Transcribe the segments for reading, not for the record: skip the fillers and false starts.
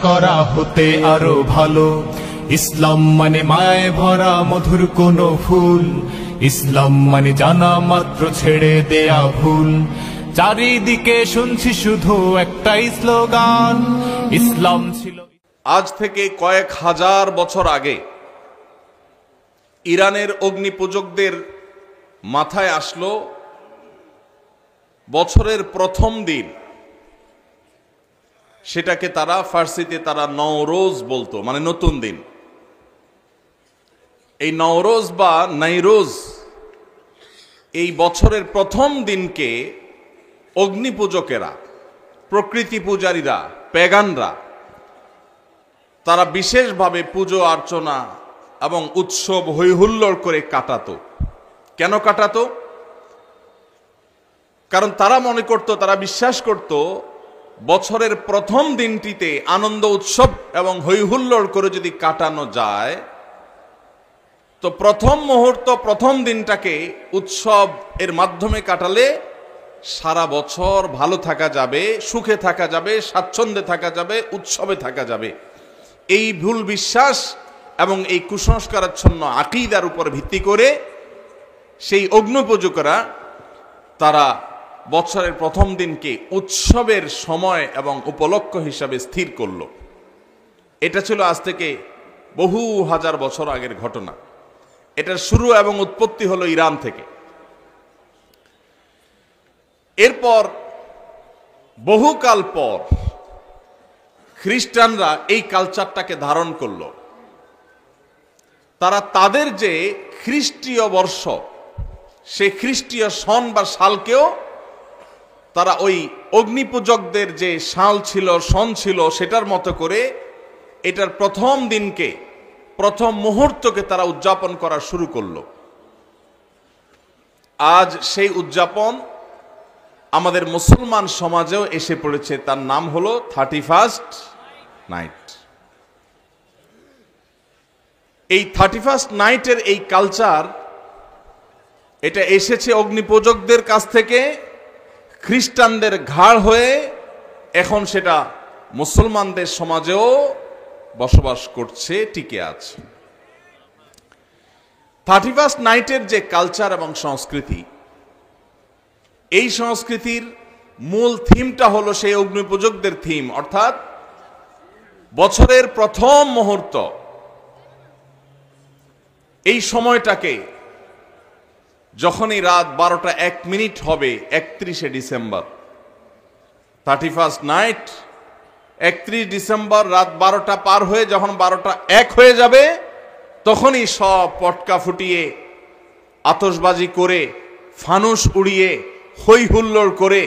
করা হতে আরো ভালো। ইসলাম মানে মায় ভরা মধুর কোন ফুল, ইসলাম মানে জানা মাত্র ছেড়ে দেয়া ভুল। চারিদিকে শুনছি শুধু একটাই স্লোগান, ইসলাম ছিল। আজ থেকে কয়েক হাজার বছর আগে ইরানের অগ্নিপূজকদের মাথায় আসলো বছরের প্রথম দিন, সেটাকে তারা ফার্সিতে তারা নওরোজ বলতো, মানে নতুন দিন। এই নওরোজ বা নাইরোজ, এই বছরের প্রথম দিনকে অগ্নিপূজকেরা, প্রকৃতি পূজারীরা, প্যাগানরা তারা বিশেষভাবে পুজো অর্চনা এবং উৎসব হৈহুল্লোড় করে কাটাতো। কেন কাটাতো? কারণ তারা মনে করত, তারা বিশ্বাস করত, বছরের প্রথম দিনটিতে আনন্দ উৎসব এবং হৈহুল্লোড় করে যদি কাটানো যায়, তো প্রথম মুহূর্ত, প্রথম দিনটাকে উৎসব এর মাধ্যমে কাটালে সারা বছর ভালো থাকা যাবে, সুখে থাকা যাবে, স্বাচ্ছন্দ্যে থাকা যাবে, উৎসবে থাকা যাবে। এই ভুল বিশ্বাস এবং এই কুসংস্কারাচ্ছন্ন আকীদার উপর ভিত্তি করে সেই অগ্নিপূজকরা তারা বছরের প্রথম দিনকে উৎসবের সময় এবং উপলক্ষ হিসাবে স্থির করল। এটা ছিল আজ থেকে বহু হাজার বছর আগের ঘটনা। এটার শুরু এবং উৎপত্তি হলো ইরান থেকে। এরপর বহুকাল পর খ্রিস্টানরা এই কালচারটাকে ধারণ করল। তারা তাদের যে খ্রিস্টীয় বর্ষ, সে খ্রিস্টীয় সন বা সালকেও তারা ওই অগ্নিপূজকদের যে সাল ছিল, সন ছিল, সেটার মতো করে এটার প্রথম দিনকে, প্রথম মুহূর্তকে তারা উদযাপন করা শুরু করলো। আজ সেই উদযাপন আমাদের মুসলমান সমাজেও এসে পড়েছে। তার নাম হলো 31st নাইট। এই 31st নাইটের এই কালচার, এটা এসেছে অগ্নিপূজকদের কাছ থেকে, খ্রিস্টানদের ঘাড় হয়ে এখন সেটা মুসলমানদের সমাজেও বসবাস করছে, টিকে আছে। 31st নাইটের যে কালচার এবং সংস্কৃতি, এই সংস্কৃতির মূল থিমটা হলো সেই অগ্নিপূজকদের থিম, অর্থাৎ বছরের প্রথম মুহূর্ত, এই সময়টাকে যখনই রাত 12টা 1 মিনিট হবে 31শে ডিসেম্বর, 31st নাইট, 31 ডিসেম্বর রাত 12টা পার হয়ে যখন 12টা 1 হয়ে যাবে, তখনই সব পটকা ফুটিয়ে, আতশবাজি করে, ফানুস উড়িয়ে, হৈ হুল্লোড় করে,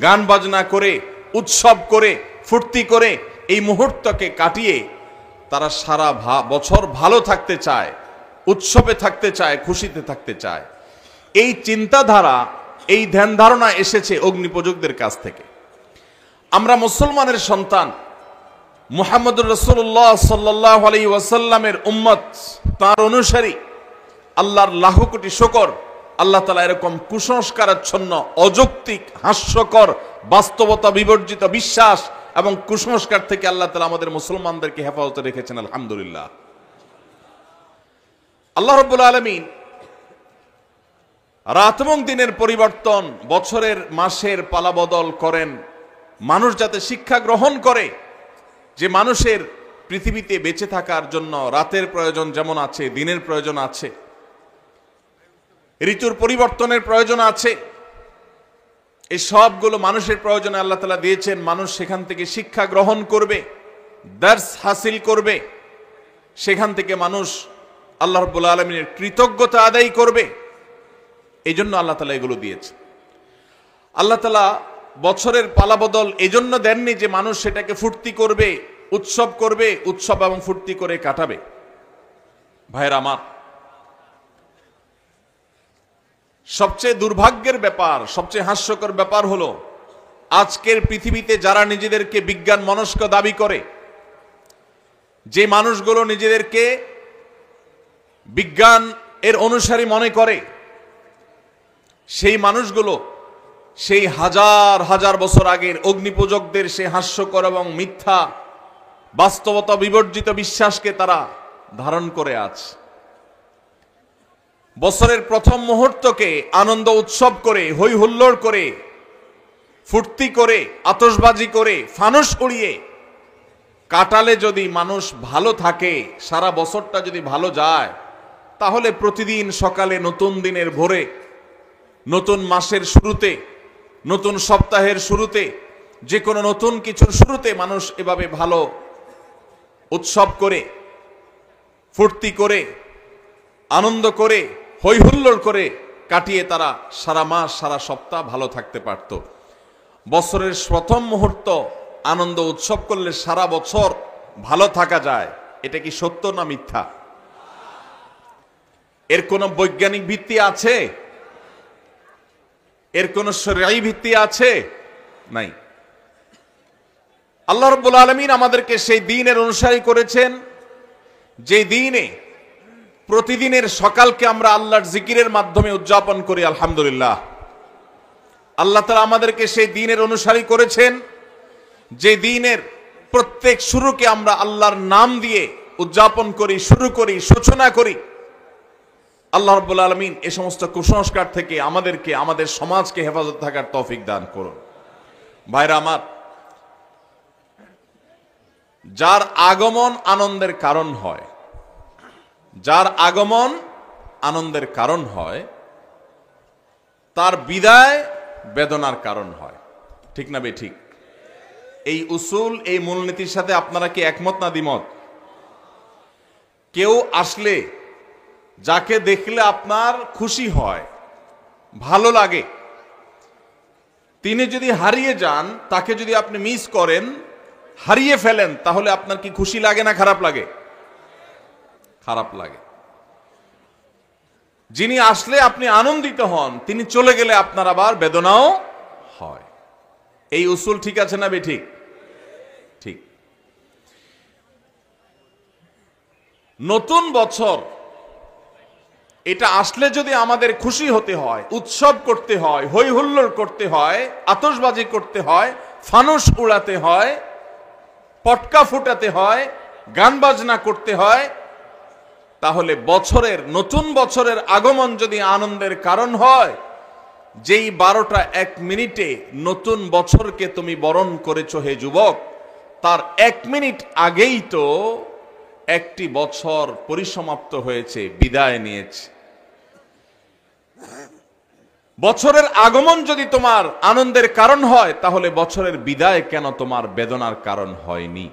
গান বাজনা করে, উৎসব করে, ফুর্তি করে এই মুহূর্তকে কাটিয়ে তারা সারা বছর ভালো থাকতে চায়, উৎসবে থাকতে চায়, খুশিতে থাকতে চায়। এই চিন্তাধারা, এই ধ্যান ধারণা এসেছে অগ্নিপূজকদের কাছ থেকে। আমরা মুসলমানের সন্তান, মুহাম্মদুর রাসূলুল্লাহ সাল্লাল্লাহু আলাইহি ওয়াসাল্লামের উম্মত, তার অনুসারী। আল্লাহর লাখ কোটি শুকর, আল্লাহ তাআলা এরকম কুসংস্কারাচ্ছন্ন, অযৌক্তিক, হাস্যকর, বাস্তবতা বিবর্জিত বিশ্বাস এবং কুসংস্কার থেকে আল্লাহ তাআলা আমাদের মুসলমানদেরকে হেফাজতে রেখেছেন, আলহামদুলিল্লাহ। আল্লাহ রাব্বুল আলামিন রাত এবং দিনের পরিবর্তন, বছরের মাসের পালাবদল করেন, মানুষ যাতে শিক্ষা গ্রহণ করে যে মানুষের পৃথিবীতে বেঁচে থাকার জন্য রাতের প্রয়োজন যেমন আছে, দিনের প্রয়োজন আছে, ঋতুর পরিবর্তনের প্রয়োজন আছে। এই সবগুলো মানুষের প্রয়োজনে আল্লাহ তাআলা দিয়েছেন। মানুষ সেখান থেকে শিক্ষা গ্রহণ করবে, দার্স হাসিল করবে, সেখান থেকে মানুষ আল্লাহ রাব্বুল আলামিনের কৃতজ্ঞতা আদায় করবে। এই জন্য আল্লাহ তাআলা এগুলো দিয়েছে। আল্লাহ তাআলা বছরের পালাবদল এই জন্য দেননি যে মানুষ সেটাকে ফুর্তি করবে, উৎসব করবে, উৎসব এবং ফুর্তি করে কাটাবে। ভাইরা আমার, সবচেয়ে দুর্ভাগ্যের ব্যাপার, সবচেয়ে হাস্যকর ব্যাপার হলো আজকের পৃথিবীতে যারা নিজেদেরকে বিজ্ঞান মনস্ক দাবি করে, যে মানুষগুলো নিজেদেরকে বিজ্ঞান এর অনুসারী মনে করে, সেই মানুষগুলো সেই হাজার হাজার বছর আগের অগ্নিপূজকদের সেই হাস্যকর এবং মিথ্যা বাস্তবতা বিবর্জিত বিশ্বাসকে তারা ধারণ করে আছে। বছরের প্রথম মুহূর্তকে আনন্দ উৎসব করে, হই হুল্লোড় করে, ফুর্তি করে, আতশবাজি করে, ফানুস উড়িয়ে কাটালে যদি মানুষ ভালো থাকে, সারা বছরটা যদি ভালো যায়, তাহলে প্রতিদিন সকালে নতুন দিনের ভোরে, নতুন মাসের শুরুতে, নতুন সপ্তাহের শুরুতে, যে কোনো নতুন কিছুর শুরুতে মানুষ এভাবে ভালো উৎসব করে, ফুর্তি করে, আনন্দ করে, হই হুল্লোড় করে কাটিয়ে তারা সারা মাস সারা সপ্তাহ ভালো থাকতে পারত। বছরের প্রথম মুহূর্ত আনন্দ উৎসব করলে সারা বছর ভালো থাকা যায়। এটা কি সত্য না মিথ্যা? এর কোনো বৈজ্ঞানিক ভিত্তি আছে? এর কোনো শরঈ ভিত্তি আছে? নাই। আল্লাহ রাব্বুল আলামিন আমাদেরকে সেই দ্বীনের অনুসারী করেছেন যে দ্বীনে প্রতিদিনের সকালকে আমরা আল্লাহর জিকিরের মাধ্যমে উদযাপন করি। আলহামদুলিল্লাহ। আল্লাহ তাআলা আমাদেরকে সেই দ্বীনের অনুসারী করেছেন যে দ্বীনের প্রত্যেক শুরুকে আমরা আল্লাহর নাম দিয়ে উদযাপন করি, শুরু করি, সূচনা করি। আল্লাহ রাব্বুল আলামিন এই সমস্ত কুসংস্কার থেকে আমাদেরকে, আমাদের সমাজকে হেফাজত থাকার তৌফিক দান করুন। ভাইরা আমার, যার আগমন আনন্দের কারণ হয়, যার আগমন আনন্দের কারণ হয়, তার বিদায় বেদনার কারণ হয়। ঠিক না বেঠিক? এই উসুল, এই মূলনীতির সাথে আপনারা কি একমত না দ্বিমত? কেউ আসলে, যাকে দেখলে আপনার খুশি হয়, ভালো লাগে, তিনি যদি হারিয়ে যান, তাকে যদি আপনি মিস করেন, হারিয়ে ফেলেন, তাহলে আপনার কি খুশি লাগে না খারাপ লাগে? খারাপ লাগে। যিনি আসলে আপনি আনন্দিত হন, তিনি চলে গেলে আপনার আবার বেদনাও হয়। এই উসুল ঠিক আছে না বেঠিক? ঠিক। নতুন বছর এটা আসলে যদি আমাদের খুশি হতে হয়, উৎসব করতে হয়, হই হুল্লোড় করতে হয়, আতশবাজি করতে হয়, ফানুস উড়াতে হয়, পটকা ফুটাতে হয়, গান বাজনা করতে হয়, তাহলে বছরের, নতুন বছরের আগমন যদি আনন্দের কারণ হয়, যেই 12টা 1 মিনিটে নতুন বছরকে তুমি বরণ করেছো হে যুবক, তার 1 মিনিট আগেই তো একটি বছর পরিসমাপ্ত হয়েছে, বিদায় নিয়েছে। বছরের আগমন যদি তোমার আনন্দের কারণ হয়, তাহলে বছরের বিদায় কেন তোমার বেদনার কারণ হয়নি?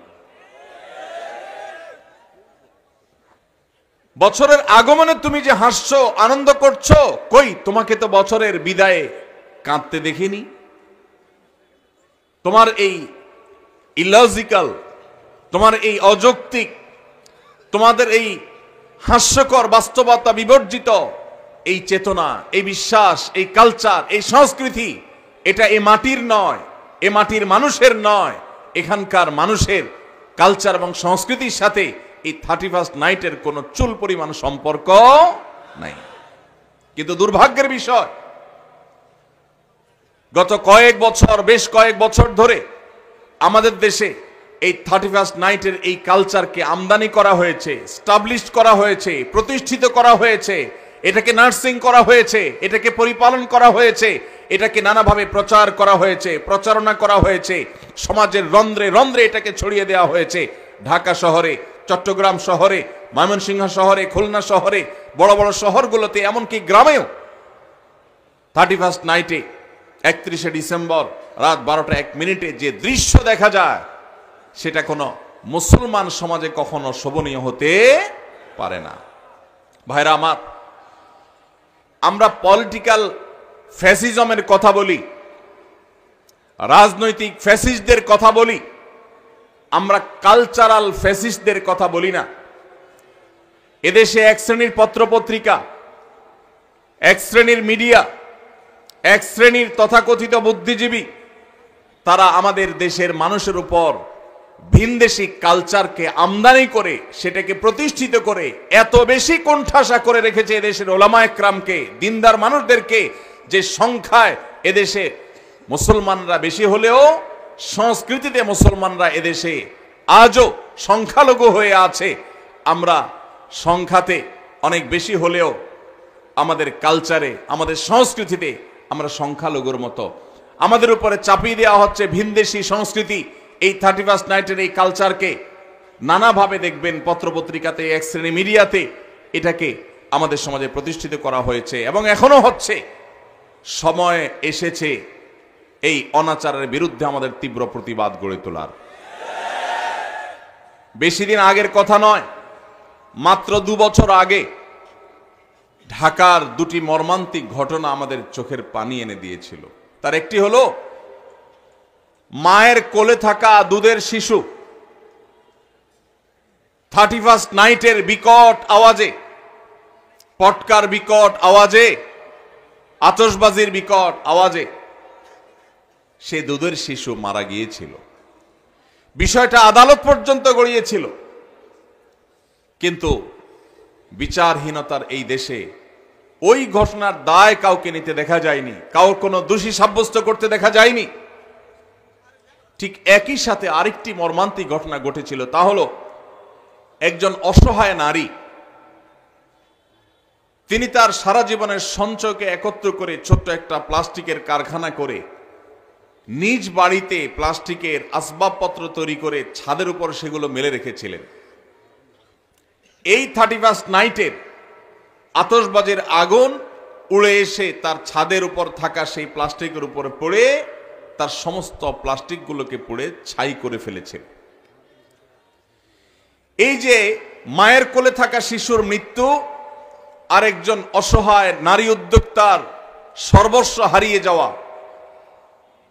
বছরের আগমনে তুমি যে হাসছো, আনন্দ করছো, কই তোমাকে তো বছরের বিদায়ে কাঁদতে দেখিনি। তোমার এই ইলজিক্যাল, তোমার এই অযৌক্তিক, তোমাদের এই হাস্যকর বাস্তবতা বিবর্জিত এই চেতনা, এই বিশ্বাস, এই কালচার, এই সংস্কৃতি, এটা এ মাটির নয়, এ মাটির মানুষের নয়। এখানকার মানুষের কালচার এবং সংস্কৃতির সাথে এই 31st নাইটের কোনো চুল পরিমাণ সম্পর্ক নাই। কিন্তু দুর্ভাগ্যের বিষয়, গত কয়েক বছর, বেশ কয়েক বছর ধরে আমাদের দেশে এই 31st নাইটের এই কালচারকে আমদানি করা হয়েছে, স্টাবলিশ করা হয়েছে, প্রতিষ্ঠিত করা হয়েছে, এটাকে নার্সিং করা হয়েছে, এটাকে পরিপালন করা হয়েছে, এটাকে নানাভাবে প্রচার করা হয়েছে, প্রচারণা করা হয়েছে, সমাজের রন্ধ্রে রন্ধ্রে এটাকে ছড়িয়ে দেওয়া হয়েছে। ঢাকা শহরে, চট্টগ্রাম শহরে, ময়মনসিংহ শহরে, খুলনা শহরে, বড় বড় শহরগুলোতে, এমনকি গ্রামেও 31st নাইটে 31শে ডিসেম্বর রাত 12টা 1 মিনিটে যে দৃশ্য দেখা যায়, সেটা কোনো মুসলমান সমাজে কখনো শোভনীয় হতে পারে না। ভাইরা আমার, আমরা পলিটিক্যাল ফ্যাসিজমের কথা বলি, রাজনৈতিক ফ্যাসিস্টদের কথা বলি, আমরা কালচারাল ফ্যাসিস্টদের কথা বলি না। এদেশে এক শ্রেণীর পত্রপত্রিকা, এক শ্রেণীর মিডিয়া, এক শ্রেণীর তথাকথিত বুদ্ধিজীবী, তারা আমাদের দেশের মানুষের উপর ভিনদেশী কালচারকে আমদানি করে, সেটাকে প্রতিষ্ঠিত করে এত বেশি কোণঠাসা করে রেখেছে এদেশের ওলামায়ে কেরামকে, দিনদার মানুষদেরকে, যে সংখ্যায় এদেশে মুসলমানরা বেশি হলেও সংস্কৃতিতে মুসলমানরা এদেশে আজও সংখ্যালঘু হয়ে আছে। আমরা সংখ্যাতে অনেক বেশি হলেও আমাদের কালচারে, আমাদের সংস্কৃতিতে আমরা সংখ্যালঘুর মতো। আমাদের উপরে চাপিয়ে দেওয়া হচ্ছে ভিনদেশি সংস্কৃতি। এই 31st নাইটের এই কালচারকে নানাভাবে দেখবেন পত্রপত্রিকাতে, এক শ্রেণী মিডিয়াতে এটাকে আমাদের সমাজে প্রতিষ্ঠিত করা হয়েছে এবং এখনো হচ্ছে। সময় এসেছে এই অনাচারের বিরুদ্ধে আমাদের তীব্র প্রতিবাদ গড়ে তোলার। বেশি দিন আগের কথা নয়, মাত্র 2 বছর আগে ঢাকার দুটি মর্মান্তিক ঘটনা আমাদের চোখের পানি এনে দিয়েছিল। তার একটি হলো মায়ের কোলে থাকা দুধের শিশু 31st নাইটের বিকট আওয়াজে, পটকার বিকট আওয়াজে, আতশবাজির বিকট আওয়াজে সে দুধের শিশু মারা গিয়েছিল। বিষয়টা আদালত পর্যন্ত গড়িয়েছিল, কিন্তু বিচারহীনতার এই দেশে ওই ঘটনার দায় কাউকে নিতে দেখা যায়নি, কাউর কোনো দোষী সাব্যস্ত করতে দেখা যায়নি। ঠিক একই সাথে আরেকটি মর্মান্তিক ঘটনা ঘটেছিল, তা হলো একজন অসহায় নারী, তিনি তার সারা জীবনের সঞ্চয়কে একত্র করে ছোট্ট একটা প্লাস্টিকের কারখানা করে নিজ বাড়িতে প্লাস্টিকের আসবাবপত্র তৈরি করে ছাদের উপর সেগুলো মেলে রেখেছিলেন। এই 31st নাইটের আতশবাজির আগুন উড়ে এসে তার ছাদের উপর থাকা সেই প্লাস্টিকের উপরে পড়ে তার সমস্ত প্লাস্টিকগুলোকে পুড়ে ছাই করে ফেলেছে। এই যে মায়ের কোলে থাকা শিশুর মৃত্যু, আরেকজন অসহায় নারী উদ্যোক্তার সর্বস্ব হারিয়ে যাওয়া,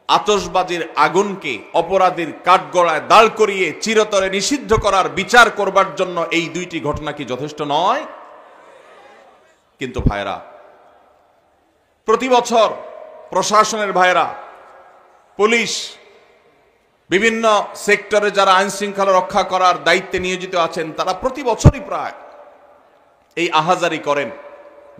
আতশবাজির আগুনকে অপরাধীর কাঠগড়ায় দাঁড় করিয়ে চিরতরে নিষিদ্ধ করার বিচার করবার জন্য এই দুইটি ঘটনা কি যথেষ্ট নয়? কিন্তু ভাইরা, প্রতি বছর প্রশাসনের ভাইরা, পুলিশ, বিভিন্ন সেক্টরে যারা আইন শৃঙ্খলা রক্ষা করার দায়িত্বে নিয়োজিত আছেন, তারা প্রতি বছরই প্রায় এই আহাজারি করেন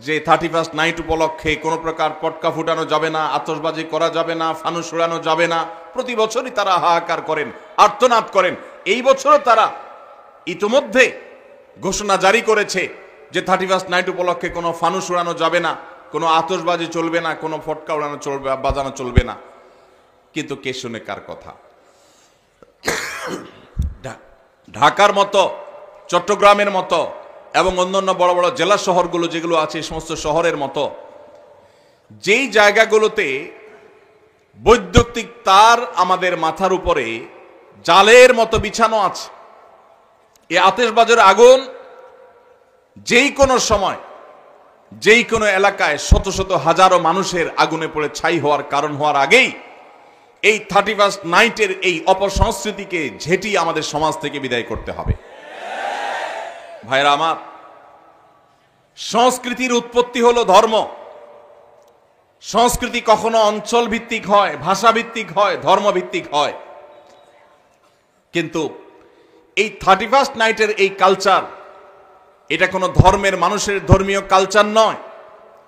যে 31st নাইট উপলক্ষে কোনো প্রকার পটকা ফুটানো যাবে না, আতশবাজি করা যাবে না, ফানুস উড়ানো যাবে না। প্রতি বছরই তারা হাহাকার করেন, আর্তনাদ করেন। এই বছরও তারা ইতিমধ্যে ঘোষণা জারি করেছে যে 31st নাইট উপলক্ষে কোনো ফানুস উড়ানো যাবে না, কোনো আতশবাজি চলবে না, কোনো ফটকা উড়ানো চলবে, বাজানো চলবে না। কিন্তু কে শুনে কার কথা? ঢাকার মতো, চট্টগ্রামের মতো এবং অন্যান্য বড় বড় জেলা শহরগুলো যেগুলো আছে, এই সমস্ত শহরের মতো যেই জায়গাগুলোতে বৈদ্যুতিক তার আমাদের মাথার উপরে জালের মতো বিছানো আছে, এই আতশবাজির আগুন যেই কোনো সময়, যেই কোনো এলাকায় শত শত হাজারো মানুষের আগুনে পড়ে ছাই হওয়ার কারণ হওয়ার আগেই এই 31st নাইটের এই অপসংস্কৃতিকে ঝেঁটিয়ে আমাদের সমাজ থেকে বিদায় করতে হবে। ভাইরা আমার, সংস্কৃতির উৎপত্তি হলো ধর্ম। সংস্কৃতি কখনো অঞ্চল ভিত্তিক হয়, ভাষা ভিত্তিক হয়, ধর্ম ভিত্তিক হয়। কিন্তু এই 31st নাইটের এই কালচার, এটা কোনো ধর্মের মানুষের ধর্মীয় কালচার নয়,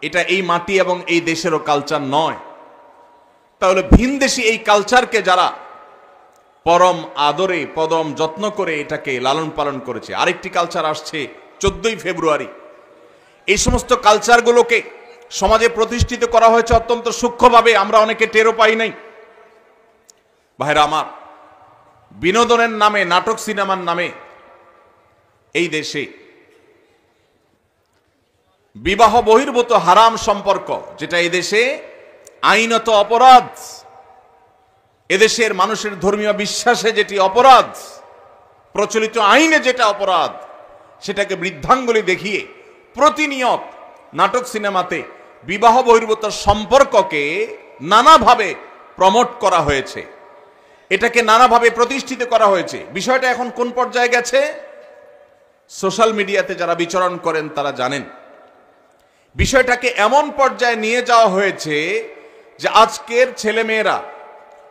এটা এই মাটি এবং এই দেশেরও কালচার নয়। তাহলে ভিনদেশী এই কালচারকে যারা পরম আদরে, পদম যত্ন করে এটাকে লালন পালন করেছে, আরেকটি কালচার আসছে 14ই ফেব্রুয়ারি। এই সমস্ত কালচারগুলোকে সমাজে প্রতিষ্ঠিত করা হয়েছে অত্যন্ত সূক্ষ্মভাবে, আমরা অনেকে টেরও পাই নাই। ভাইরা আমার, বিনোদনের নামে, নাটক সিনেমার নামে এই দেশে বিবাহ বহির্ভূত হারাম সম্পর্ক, যেটা এই দেশে আইনত অপরাধ, এদেশের মানুষের ধর্মীয় বিশ্বাসে যেটি অপরাধ, প্রচলিত আইনে যেটা অপরাধ, সেটাকে বৃদ্ধাঙ্গুলি দেখিয়ে প্রতিনিয়ত নাটক সিনেমাতে বিবাহ বহির্ভূত সম্পর্ককে নানাভাবে প্রমোট করা হয়েছে, এটাকে নানাভাবে প্রতিষ্ঠিত করা হয়েছে। বিষয়টা এখন কোন পর্যায়ে গেছে? সোশ্যাল মিডিয়াতে যারা বিচরণ করেন তারা জানেন। বিষয়টাকে এমন পর্যায়ে নিয়ে যাওয়া হয়েছে যে আজকের ছেলেমেয়েরা,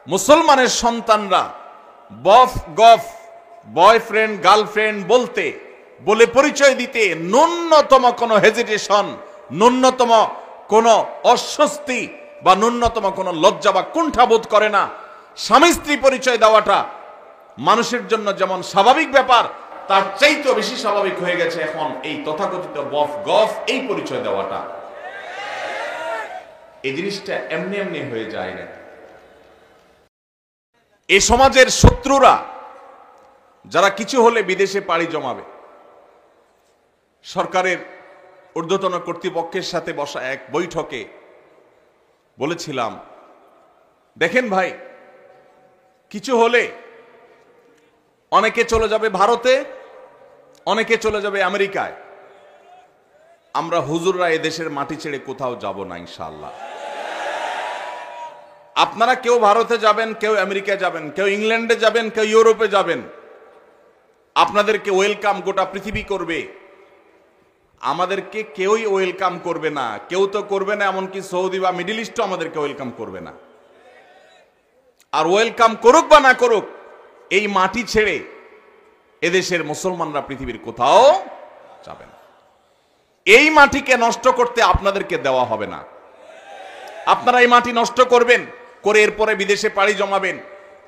মুসলমানের সন্তানরা বফ গফ, বয়ফ্রেন্ড গার্লফ্রেন্ড বলে পরিচয় দিতে ন্যূনতম কোনো হেজিটেশন, ন্যূনতম কোনো অস্বস্তি বা ন্যূনতম কোনো লজ্জা বা কুণ্ঠাবোধ করে না। স্বামী স্ত্রী পরিচয় দেওয়াটা মানুষের জন্য যেমন স্বাভাবিক ব্যাপার, তার চাইতেও বেশি স্বাভাবিক হয়ে গেছে এখন এই তথাকথিত বফ গফ এই পরিচয় দেওয়াটা। এই জিনিসটা এমনি এমনি হয়ে যায় না। এই সমাজের শত্রুরা যারা কিছু হলে বিদেশে পাড়ি জমাবে, সরকারের ঊর্ধ্বতন কর্তৃপক্ষের সাথে বসা এক বৈঠকে বলেছিলাম, দেখেন ভাই, কিছু হলে অনেকে চলে যাবে ভারতে, অনেকে চলে যাবে আমেরিকায়, আমরা হুজুররা এদেশের মাটি ছেড়ে কোথাও যাব না ইনশাআল্লাহ। আপনারা কেউ ভারতে যাবেন, কেউ আমেরিকায় যাবেন, কেউ ইংল্যান্ডে যাবেন, কেউ ইউরোপে যাবেন, আপনাদেরকে ওয়েলকাম গোটা পৃথিবী করবে, আমাদেরকে কেউই ওয়েলকাম করবে না। কেউ তো করবে না, এমনকি সৌদি বা মিডল ইস্টও আমাদেরকে ওয়েলকাম করবে না। আর ওয়েলকাম করুক বা না করুক, এই মাটি ছেড়ে এদেশের মুসলমানরা পৃথিবীর কোথাও যাবে না। এই মাটিকে নষ্ট করতে আপনাদেরকে দেওয়া হবে না। আপনারা এই মাটি নষ্ট করবেন, করে এরপরে বিদেশে পাড়ি জমাবেন,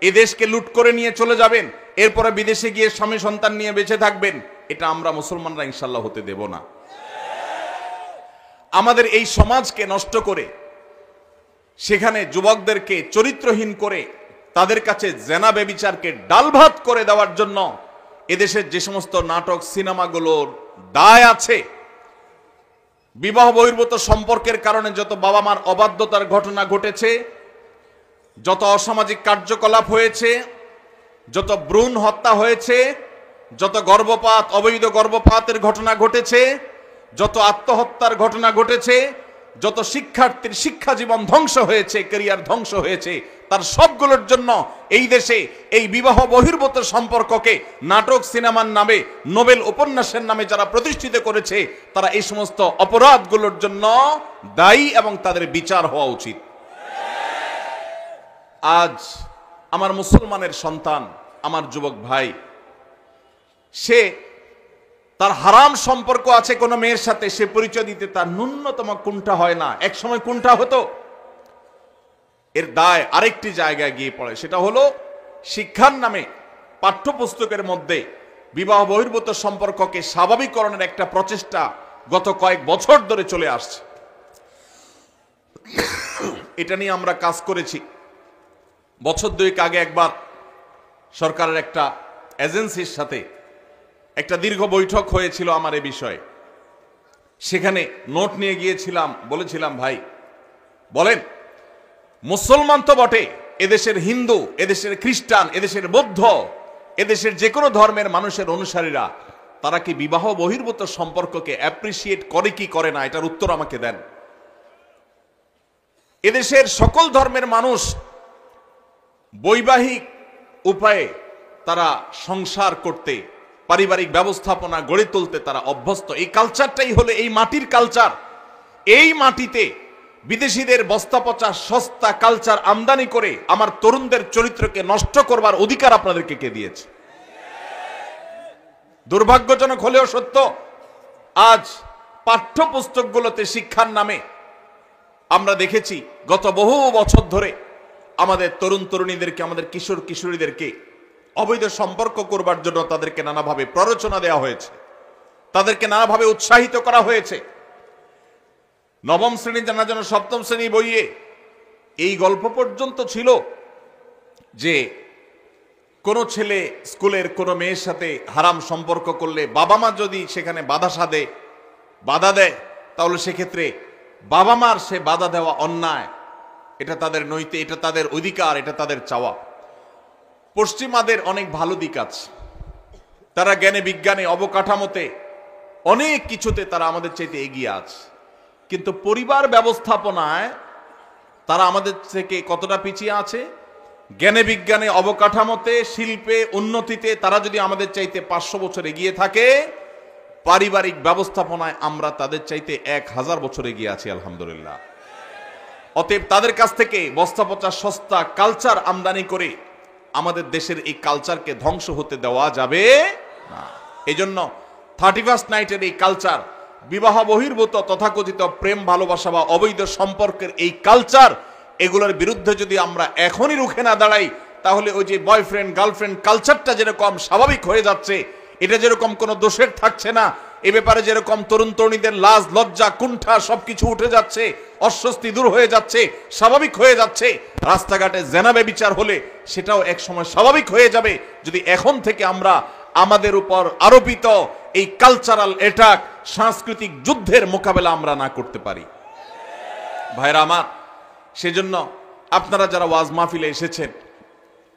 এদেশকে লুট করে নিয়ে চলে যাবেন, এরপরে বিদেশে গিয়ে স্বামী সন্তান নিয়ে বেঁচে থাকবেন। এটা আমরা মুসলমানরা ইনশাল্লাহ হতে দেব না। আমাদের এই সমাজকে নষ্ট করে, সেখানে যুবকদেরকে চরিত্রহীন করে, তাদের কাছে জেনা বেবিচারকে ডাল ভাত করে দেওয়ার জন্য এদেশের যে সমস্ত নাটক সিনেমাগুলোর দায় আছে, বিবাহ বহির্ভূত সম্পর্কের কারণে যত বাবা মার অবাধ্যতার ঘটনা ঘটেছে, যত অসামাজিক কার্যকলাপ হয়েছে, যত ভ্রূণ হত্যা হয়েছে, যত গর্ভপাত, অবৈধ গর্ভপাতের ঘটনা ঘটেছে, যত আত্মহত্যার ঘটনা ঘটেছে, যত শিক্ষার্থীর শিক্ষা জীবন ধ্বংস হয়েছে, ক্যারিয়ার ধ্বংস হয়েছে, তার সবগুলোর জন্য এই দেশে এই বিবাহ বহির্ভূত সম্পর্ককে নাটক সিনেমার নামে, নোবেল উপন্যাসের নামে যারা প্রতিষ্ঠিত করেছে, তারা এই সমস্ত অপরাধগুলোর জন্য দায়ী এবং তাদের বিচার হওয়া উচিত। আজ আমার মুসলমানের সন্তান, আমার যুবক ভাই, সে তার হারাম সম্পর্ক আছে কোন মেয়ের সাথে, সে পরিচয় দিতে তার ন্যূনতম কুণ্ঠা হয় না। এক সময় কুণ্ঠা হতো, এর দায় আরেকটি জায়গায় গিয়ে পড়ে, সেটা হলো শিক্ষার নামে পাঠ্যপুস্তকের মধ্যে বিবাহ বহির্ভূত সম্পর্ককে স্বাভাবিককরণের একটা প্রচেষ্টা গত কয়েক বছর ধরে চলে আসছে। এটা নিয়ে আমরা কাজ করেছি। বছর দুয়েক আগে একবার সরকারের একটা এজেন্সির সাথে একটা দীর্ঘ বৈঠক হয়েছিল আমার এ বিষয়ে। সেখানে নোট নিয়ে গিয়েছিলাম, বলেছিলাম, ভাই বলেন, মুসলমান তো বটে, এদেশের হিন্দু, এদেশের খ্রিস্টান, এদেশের বৌদ্ধ, এদেশের যে কোনো ধর্মের মানুষের অনুসারীরা তারা কি বিবাহ বহির্ভূত সম্পর্ককে অ্যাপ্রিসিয়েট করে কি করে না, এটার উত্তর আমাকে দেন। এদেশের সকল ধর্মের মানুষ বৈবাহিক উপায়ে তারা সংসার করতে, পারিবারিক ব্যবস্থাপনা গড়ে তুলতে তারা অভ্যস্ত। এই কালচারটাই হলো এই মাটির কালচার। এই মাটিতে বিদেশিদের বস্তা পচা সস্তা কালচার আমদানি করে আমার তরুণদের চরিত্রকে নষ্ট করবার অধিকার আপনাদেরকে কে দিয়েছে? দুর্ভাগ্যজনক হলেও সত্য, আজ পাঠ্যপুস্তকগুলোতে শিক্ষার নামে আমরা দেখেছি গত বহু বছর ধরে আমাদের তরুণ তরুণীদেরকে, আমাদের কিশোর কিশোরীদেরকে অবৈধ সম্পর্ক করবার জন্য তাদেরকে নানাভাবে প্ররোচনা দেওয়া হয়েছে, তাদেরকে নানাভাবে উৎসাহিত করা হয়েছে। নবম শ্রেণী জানা যেন সপ্তম শ্রেণী বইয়ে এই গল্প পর্যন্ত ছিল যে কোনো ছেলে স্কুলের কোনো মেয়ের সাথে হারাম সম্পর্ক করলে বাবা মা যদি সেখানে বাধা দেয়, তাহলে সেক্ষেত্রে বাবা মার সে বাধা দেওয়া অন্যায়, এটা তাদের নৈতিক, এটা তাদের অধিকার, এটা তাদের চাওয়া। পশ্চিমাদের অনেক ভালো দিক আছে, তারা জ্ঞানে বিজ্ঞানে অবকাঠামোতে অনেক কিছুতে তারা আমাদের চাইতে এগিয়ে আছে, কিন্তু পরিবার ব্যবস্থাপনায় তারা আমাদের থেকে কতটা পিছিয়ে আছে? জ্ঞানে বিজ্ঞানে অবকাঠামোতে, শিল্পে, উন্নতিতে তারা যদি আমাদের চাইতে 500 বছর এগিয়ে থাকে, পারিবারিক ব্যবস্থাপনায় আমরা তাদের চাইতে 1000 বছর এগিয়ে আছি আলহামদুলিল্লাহ। অতএব তাদের কাছ থেকে বস্তা পচা সস্তা কালচার আমদানি করে আমাদের দেশের এই কালচারকে ধ্বংস হতে দেওয়া যাবে না। এই জন্য 31st নাইটের এই কালচার, বিবাহ বহির্ভূত তথাকথিত প্রেম ভালোবাসা বা অবৈধ সম্পর্কের এই কালচার, এগুলোর বিরুদ্ধে যদি আমরা এখনই রুখে না দাঁড়াই, তাহলে ওই যে বয়ফ্রেন্ড গার্লফ্রেন্ড কালচারটা যেরকম স্বাভাবিক হয়ে যাচ্ছে, এটা যেরকম কোনো দোষের থাকছে না, এ ব্যাপারে যেরকম তরুণ তরুণীদের লাজ লজ্জা কুণ্ঠা সবকিছু উঠে যাচ্ছে, অস্বস্তি দূর হয়ে যাচ্ছে, স্বাভাবিক হয়ে যাচ্ছে, রাস্তাঘাটে জেনা ব্যভিচার হলে সেটাও এক সময় স্বাভাবিক হয়ে যাবে, যদি এখন থেকে আমরা আমাদের উপর আরোপিত এই কালচারাল অ্যাটাক সাংস্কৃতিক যুদ্ধের মোকাবেলা আমরা না করতে পারি। ভাইরা আমার, সেজন্য আপনারা যারা ওয়াজ মাহফিলে এসেছেন,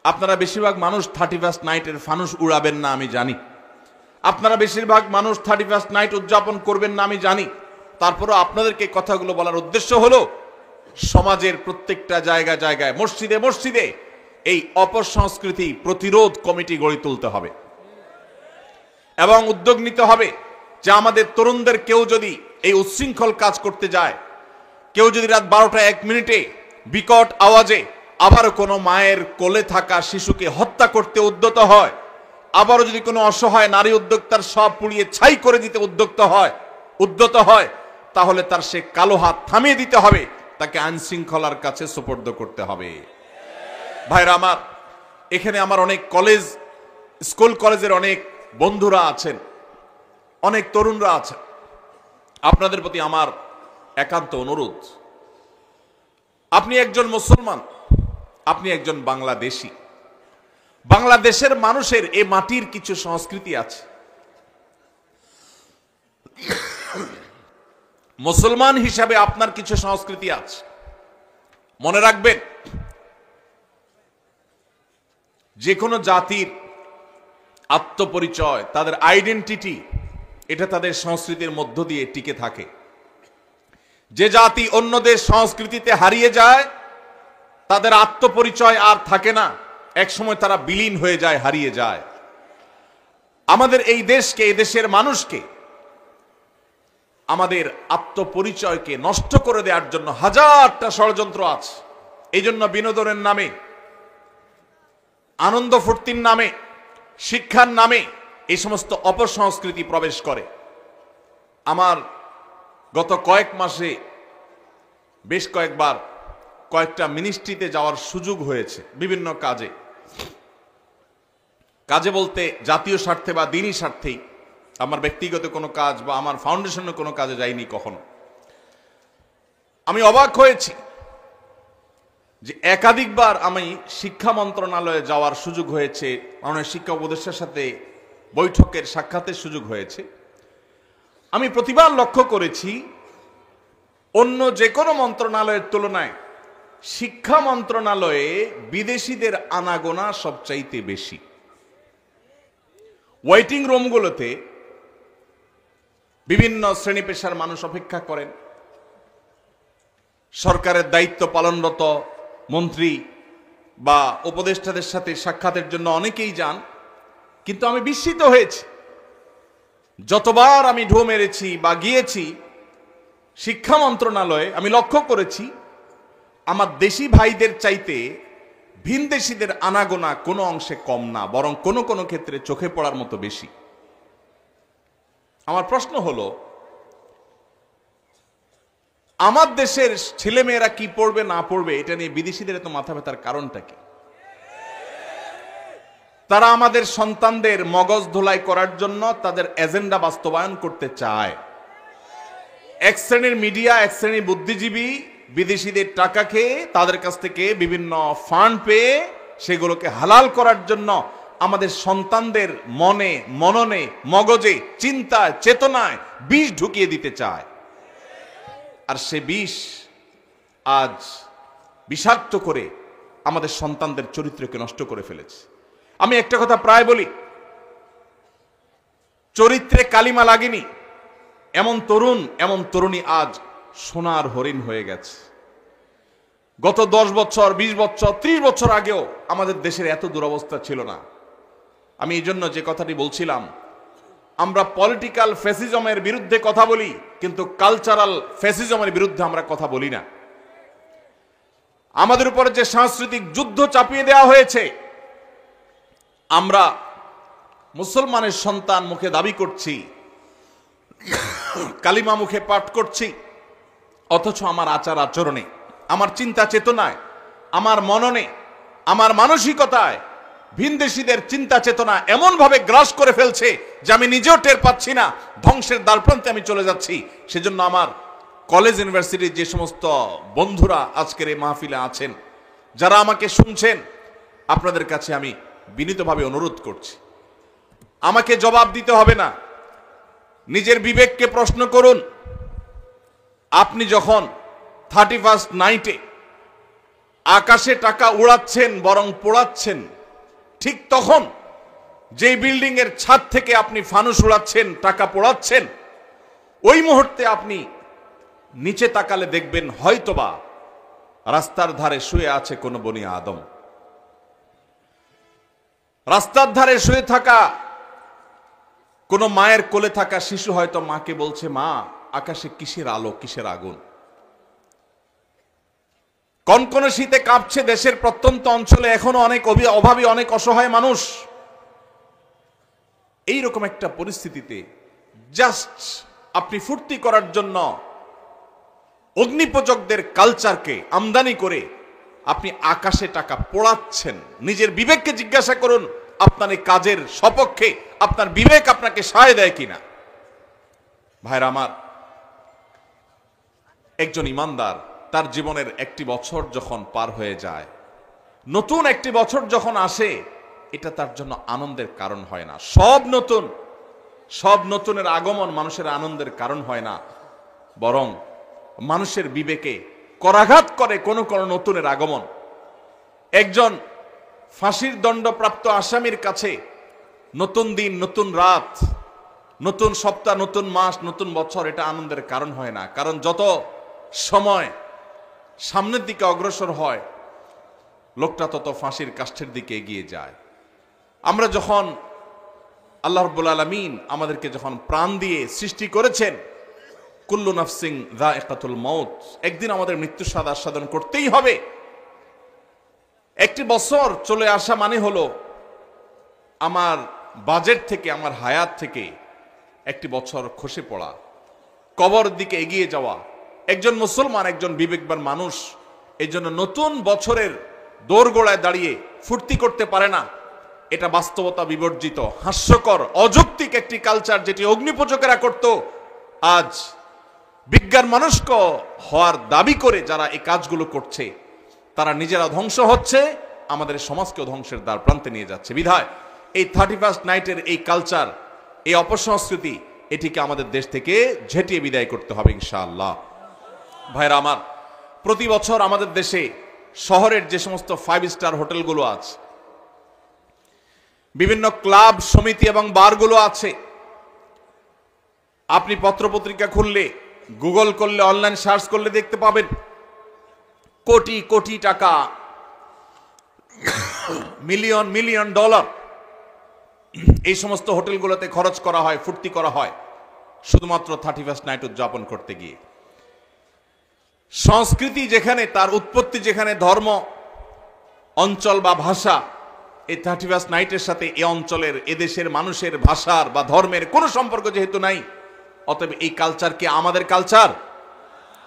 আপনারা বেশিরভাগ মানুষ 31st নাইটের ফানুস উড়াবেন না আমি জানি, আপনারা বেশিরভাগ মানুষ 31st নাইট উদযাপন করবেন না আমি জানি, তারপরও আপনাদেরকে কথাগুলো বলার উদ্দেশ্য হলো সমাজের প্রত্যেকটা জায়গায় জায়গায় মসজিদে মসজিদে এই অপসংস্কৃতি প্রতিরোধ কমিটি গড়ে তুলতে হবে এবং উদ্যোগ নিতে হবে যে আমাদের তরুণদের কেউ যদি এই উচ্ছৃঙ্খল কাজ করতে যায়, কেউ যদি রাত 12টা 1 মিনিটে বিকট আওয়াজে আবারও কোনো মায়ের কোলে থাকা শিশুকে হত্যা করতে উদ্যত হয়, আবারও যদি কোনো অসহায় নারী উদ্যোক্তার সব পুড়িয়ে ছাই করে দিতে উদ্যত হয়, তাহলে তার সে কালো হাত থামিয়ে দিতে হবে, তাকে আইন শৃঙ্খলার কাছে সুপর্দ করতে হবে। ভাইরা আমার, এখানে আমার অনেক কলেজ স্কুল কলেজের অনেক বন্ধুরা আছেন, অনেক তরুণরা আছেন, আপনাদের প্রতি আমার একান্ত অনুরোধ, আপনি একজন মুসলমান, আপনি একজন বাংলাদেশী, বাংলাদেশের মানুষের এ মাটির কিছু সংস্কৃতি আছে, মুসলমান হিসাবে আপনার কিছু সংস্কৃতি আছে। মনে রাখবেন, যে কোনো জাতির আত্মপরিচয়, তাদের আইডেন্টিটি, এটা তাদের সংস্কৃতির মধ্য দিয়ে টিকে থাকে। যে জাতি অন্যদের সংস্কৃতিতে হারিয়ে যায়, তাদের আত্মপরিচয় আর থাকে না, একসময় তারা বিলীন হয়ে যায়, হারিয়ে যায়। আমাদের এই দেশকে, এই দেশের মানুষকে, আমাদের আত্মপরিচয়কে নষ্ট করে দেওয়ার জন্য হাজারটা ষড়যন্ত্র আছে। এই জন্য বিনোদনের নামে, আনন্দ ফুর্তির নামে, শিক্ষার নামে এই সমস্ত অপসংস্কৃতি প্রবেশ করে। আমার গত কয়েক মাসে বেশ কয়েকবার কয়েকটা মিনিস্ট্রিতে যাওয়ার সুযোগ হয়েছে, বিভিন্ন কাজে বলতে জাতীয় স্বার্থে বা দিনী স্বার্থেই, আমার ব্যক্তিগত কোনো কাজ বা আমার ফাউন্ডেশনের কোনো কাজে যাইনি কখনো। আমি অবাক হয়েছি যে একাধিকবার আমি শিক্ষা মন্ত্রণালয়ে যাওয়ার সুযোগ হয়েছে, মাননীয় শিক্ষা উপদেষ্টার সাথে বৈঠকের সাক্ষাতের সুযোগ হয়েছে। আমি প্রতিবার লক্ষ্য করেছি অন্য যে কোনো মন্ত্রণালয়ের তুলনায় শিক্ষা মন্ত্রণালয়ে বিদেশিদের আনাগোনা সবচাইতে বেশি। ওয়েটিং রুমগুলোতে বিভিন্ন শ্রেণী পেশার মানুষ অপেক্ষা করেন, সরকারের দায়িত্ব পালনরত মন্ত্রী বা উপদেষ্টাদের সাথে সাক্ষাতের জন্য অনেকেই যান। কিন্তু আমি বিস্মিত হয়েছি, যতবার আমি ঢু মেরেছি বা গিয়েছি শিক্ষা মন্ত্রণালয়ে, আমি লক্ষ্য করেছি আমার দেশি ভাইদের চাইতে ভিনদেশীদের আনাগোনা কোনো অংশে কম না, বরং কোনো কোনো ক্ষেত্রে চোখে পড়ার মতো বেশি। আমার প্রশ্ন হলো, আমার দেশের ছেলেমেয়েরা কি পড়বে না পড়বে এটা নিয়ে বিদেশিদের এত মাথা ব্যথার কারণটা কি? তারা আমাদের সন্তানদের মগজ ধোলাই করার জন্য তাদের এজেন্ডা বাস্তবায়ন করতে চায়। এক শ্রেণীর মিডিয়া, এক শ্রেণীর বুদ্ধিজীবী বিদেশিদের টাকা খেয়ে, তাদের কাছ থেকে বিভিন্ন ফান্ড পেয়ে সেগুলোকে হালাল করার জন্য আমাদের সন্তানদের মনে, মননে, মগজে, চিন্তায়, চেতনায় বিষ ঢুকিয়ে দিতে চায়। আর সে বিষ আজ বিষাক্ত করে আমাদের সন্তানদের চরিত্রকে নষ্ট করে ফেলেছে। আমি একটা কথা প্রায় বলি, চরিত্রে কালিমা লাগেনি এমন তরুণ, এমন তরুণী আজ সোনার হরিণ হয়ে গেছে। গত 10 বছর, 20 বছর, 30 বছর আগেও আমাদের দেশের এত দুরবস্থা ছিল না। আমি এই জন্য যে কথাটি বলছিলাম, আমরা পলিটিক্যাল ফ্যাসিজমের বিরুদ্ধে কথা বলি, কিন্তু কালচারাল ফ্যাসিজমের বিরুদ্ধে আমরা কথা বলি না। আমাদের উপরে যে সাংস্কৃতিক যুদ্ধ চাপিয়ে দেওয়া হয়েছে, আমরা মুসলমানের সন্তান মুখে দাবি করছি, কালিমা মুখে পাঠ করছি, অথচ আমার আচার আচরণে, আমার চিন্তা চেতনায়, আমার মননে আমার মানসিকতায় ভিনদেশীদের চিন্তা চেতনা এমন ভাবে গ্রাস করে ফেলছে যে আমি নিজেও টের পাচ্ছি না, ধ্বংসের দ্বারপ্রান্তে আমি চলে যাচ্ছি। সেজন্য আমার কলেজ ইউনিভার্সিটির যে সমস্ত বন্ধুরা আজকের এই মাহফিলে আছেন, যারা আমাকে শুনছেন, আপনাদের কাছে আমি বিনীতভাবে অনুরোধ করছি, আমাকে জবাব দিতে হবে না, নিজের বিবেককে প্রশ্ন করুন। আপনি যখন 31st নাইটে আকাশে টাকা উড়াচ্ছেন বরং পোড়াচ্ছেন, ঠিক তখন যেই বিল্ডিং এর ছাদ থেকে আপনি ফানুস উড়াচ্ছেন, টাকা পোড়াচ্ছেন, ওই মুহূর্তে আপনি নিচে তাকালে দেখবেন হয়তোবা রাস্তার ধারে শুয়ে আছে কোন বনি আদম। রাস্তার ধারে শুয়ে থাকা কোন মায়ের কোলে থাকা শিশু হয়তো মাকে বলছে, মা আকাশে কিসের আলো, কিসের আগুন। কনকনে শীতে কাঁপছে দেশের প্রত্যন্ত অঞ্চলে এখনো অনেক অভাবী, অনেক অসহায় মানুষ। এইরকম একটা পরিস্থিতিতে জাস্ট আপনি ফুর্তি করার জন্য অগ্নিপূজকদের কালচারকে আমদানি করে আপনি আকাশে টাকা পোড়াচ্ছেন। নিজের বিবেককে জিজ্ঞাসা করুন, আপনার এই কাজের সপক্ষে আপনার বিবেক আপনাকে সায় দেয় কিনা। ভাইরা আমার, একজন ইমানদার তার জীবনের একটি বছর যখন পার হয়ে যায়, নতুন একটি বছর যখন আসে, এটা তার জন্য আনন্দের কারণ হয় না। সব নতুনের আগমন মানুষের আনন্দের কারণ হয় না, বরং মানুষের বিবেকে করাঘাত করে কোন নতুনের আগমন। একজন ফাঁসির দণ্ডপ্রাপ্ত আসামির কাছে নতুন দিন, নতুন রাত, নতুন সপ্তাহ, নতুন মাস, নতুন বছর এটা আনন্দের কারণ হয় না। কারণ যত সময় সামনের দিকে অগ্রসর হয়, লোকটা তত ফাঁসির কাষ্ঠের দিকে এগিয়ে যায়। আমরা যখন আল্লাহ রাব্বুল আলামিন আমাদেরকে যখন প্রাণ দিয়ে সৃষ্টি করেছেন, কুল্লু নাফসিন যায়িকাতুল মাউত, একদিন আমাদের মৃত্যু স্বাদ আস্বাদন করতেই হবে। একটি বছর চলে আসা মানে হলো আমার বাজেট থেকে, আমার হায়াত থেকে একটি বছর খসে পড়া, কবর দিকে এগিয়ে যাওয়া। একজন মুসলমান, একজন বিবেকবান মানুষ এই জন্য নতুন বছরের দোরগোড়ায় দাঁড়িয়ে ফুর্তি করতে পারে না। এটা বাস্তবতা বিবর্জিত, হাস্যকর, অযৌক্তিক একটি কালচার যেটি অগ্নিপূজকেরা করত। আজ বিজ্ঞান মনস্ক হওয়ার দাবি করে যারা এই কাজগুলো করছে, তারা নিজেরা ধ্বংস হচ্ছে, আমাদের সমাজকে ধ্বংসের দ্বার প্রান্তে নিয়ে যাচ্ছে। বিধায় এই 31st নাইটের এই কালচার, এই অপসংস্কৃতি, এটিকে আমাদের দেশ থেকে ঝেঁটিয়ে বিদায় করতে হবে ইনশাআল্লাহ। ভাইরা আমার, প্রতি বছর আমাদের দেশে শহরের যে সমস্ত 5 স্টার হোটেলগুলো আছে, বিভিন্ন ক্লাব সমিতি এবং বারগুলো আছে, আপনি পত্রপত্রিকা খুললে, গুগল করলে, অনলাইন সার্চ করলে দেখতে পাবেন কোটি কোটি টাকা, মিলিয়ন মিলিয়ন ডলার এই সমস্ত হোটেলগুলোতে খরচ করা হয়, ফুর্তি করা হয় শুধুমাত্র 31st নাইট উদযাপন করতে গিয়ে। সংস্কৃতি যেখানে, তার উৎপত্তি যেখানে, ধর্ম, অঞ্চল বা ভাষা, এই 31st নাইটের সাথে এ অঞ্চলের, এদেশের মানুষের ভাষার বা ধর্মের কোনো সম্পর্ক যেহেতু নাই, অতএব এই কালচার কি আমাদের কালচার?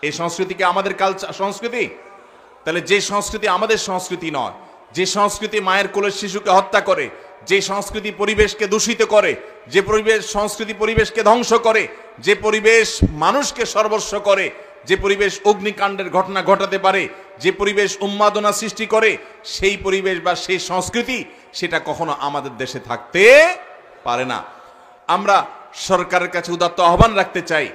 এই সংস্কৃতি কি আমাদের কালচার, সংস্কৃতি? তাহলে যে সংস্কৃতি আমাদের সংস্কৃতি নয়, যে সংস্কৃতি মায়ের কোলের শিশুকে হত্যা করে, যে সংস্কৃতি পরিবেশকে দূষিত করে, যে সংস্কৃতি পরিবেশকে ধ্বংস করে, যে পরিবেশ মানুষকে সর্বস্ব করে, যে পরিবেশ অগ্নিকাণ্ডের ঘটনা ঘটাতে পারে, যে পরিবেশ উন্মাদনা সৃষ্টি করে, সেই পরিবেশ বা সেই সংস্কৃতি সেটা কখনো আমাদের দেশে থাকতে পারে না। আমরা সরকারের কাছে উদাত্ত আহ্বান রাখতে চাই,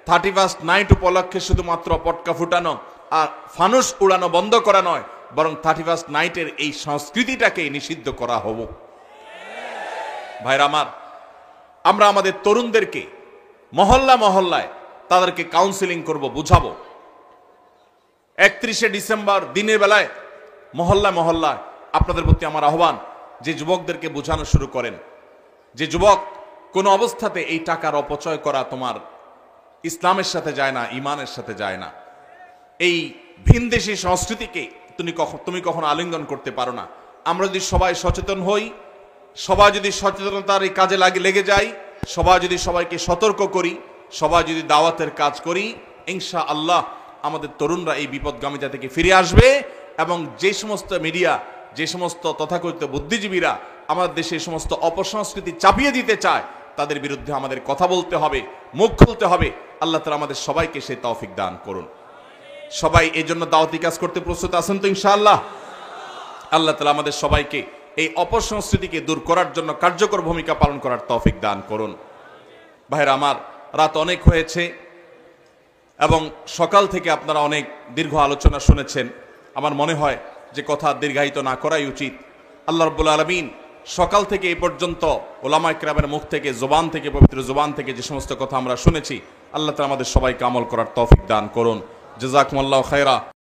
31st নাইট উপলক্ষে শুধুমাত্র পটকা ফুটানো আর ফানুস উড়ানো বন্ধ করা নয়, বরং 31st নাইটের এই সংস্কৃতিটাকে নিষিদ্ধ করা হবো। ভাইরা আমার, আমরা আমাদের তরুণদেরকে মহল্লা মহল্লায় তাদেরকে কাউন্সিলিং করব, বুঝাবো। 31শে ডিসেম্বর দিনের বেলায় মহল্লা মহল্লায় আপনাদের প্রতি আমার আহ্বান, যে যুবকদেরকে বোঝানো শুরু করেন যে যুবক, কোনো অবস্থাতে এই টাকার অপচয় করা তোমার ইসলামের সাথে যায় না, ইমানের সাথে যায় না। এই ভিনদেশী সংস্কৃতিকে তুমি কখনো আলিঙ্গন করতে পারো না। আমরা যদি সবাই সচেতন হই, সবাই যদি সচেতনতার এই কাজে লেগে যাই, সবাই যদি সবাইকে সতর্ক করি, সবাই যদি দাওয়াতের কাজ করি, ইনশাআল্লাহ আমাদের তরুণরা এই বিপদগামিতা থেকে ফিরে আসবে। এবং যে সমস্ত মিডিয়া যে সমস্ত তথাকথিত বুদ্ধিজীবীরা আমাদের দেশে এই সমস্ত অপসংস্কৃতি চাপিয়ে দিতে চায়, তাদের বিরুদ্ধে আমাদের কথা বলতে হবে, মুখ খুলতে হবে। আল্লাহ তাআলা আমাদের সবাইকে সেই তৌফিক দান করুন। সবাই এই জন্য দাওয়াতি কাজ করতে প্রস্তুত আছেন তো ইনশাআল্লাহ? আল্লাহ তাআলা আমাদের সবাইকে এই অপসংস্কৃতিকে দূর করার জন্য কার্যকর ভূমিকা পালন করার তৌফিক দান করুন। ভাইরা আমার, রাত অনেক হয়েছে এবং সকাল থেকে আপনারা অনেক দীর্ঘ আলোচনা শুনেছেন। আমার মনে হয় যে কথা দীর্ঘায়িত না করাই উচিত। আল্লাহ রাব্বুল আলামিন সকাল থেকে এই পর্যন্ত ওলামা ইকরামের মুখ থেকে, জবান থেকে, পবিত্র জবান থেকে যে সমস্ত কথা আমরা শুনেছি, আল্লাহ তাআলা আমাদের সবাইকে আমল করার তৌফিক দান করুন। জাযাকুমুল্লাহু খায়রা।